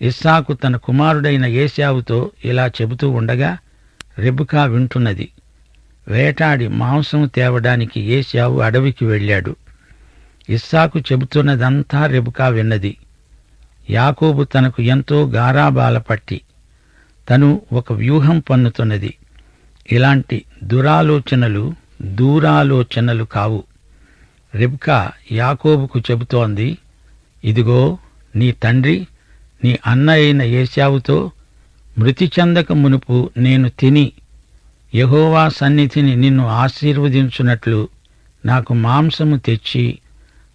ఇస్సాకు తన కుమారుడైన ఏశావుతో ఇలా చెబుతూ ఉండగా రెబెకా వింటున్నది. వేటాడి మాంసం తేవడానికి ఏశావు అడవికి వెళ్ళాడు. ఇస్సాకు చెబుతున్నదంతా రెబెకా విన్నది. యాకోబు తనకు ఎంతో గారాబాల పట్టి తను ఒక వ్యూహం పన్నుతున్నది. ఇలాంటి దూరాలోచనలు కావు. రెబెకా యాకోబుకు చెబుతోంది, ఇదిగో నీ తండ్రి నీ అన్న అయిన ఏశావుతో మృతి చెందక మునుపు నేను తిని యెహోవా సన్నిధిని నిన్ను ఆశీర్వదించున్నట్లు నాకు మాంసము తెచ్చి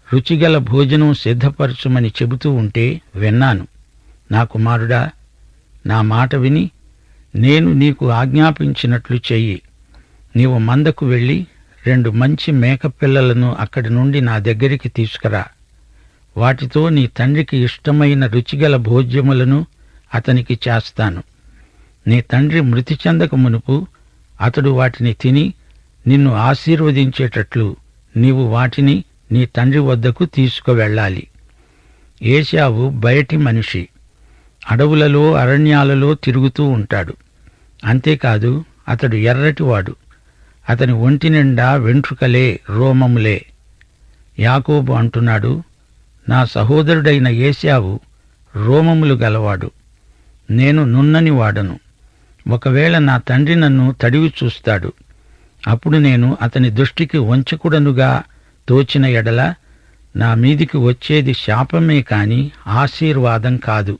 రుచిగల భోజనం సిద్ధపరచుమని చెబుతూ ఉంటే విన్నాను. నా కుమారుడా, నా మాట విని నేను నీకు ఆజ్ఞాపించినట్లు చెయ్యి. నీవు మందకు వెళ్ళి 2 మంచి మేకపిల్లలను అక్కడి నుండి నా దగ్గరికి తీసుకురా. వాటితో నీ తండ్రికి ఇష్టమైన రుచిగల భోజ్యములను అతనికి చేస్తాను. నీ తండ్రి మృతి చెందక మునుపు అతడు వాటిని తిని నిన్ను ఆశీర్వదించేటట్లు నీవు వాటిని నీ తండ్రి వద్దకు తీసుకువెళ్ళాలి. ఏశావు బయటి మనిషి, అడవులలో అరణ్యాలలో తిరుగుతూ ఉంటాడు. అంతేకాదు అతడు ఎర్రటివాడు. అతని ఒంటి నిండా వెంట్రుకలే, రోమములే. యాకోబు అంటున్నాడు, నా సహోదరుడైన ఏశావు రోమములు గలవాడు, నేను నున్నని వాడను. ఒకవేళ నా తండ్రి నన్ను తడివి చూస్తాడు. అప్పుడు నేను అతని దృష్టికి వంచకుడనుగా తోచిన ఎడల నా మీదికి వచ్చేది శాపమే కాని ఆశీర్వాదం కాదు.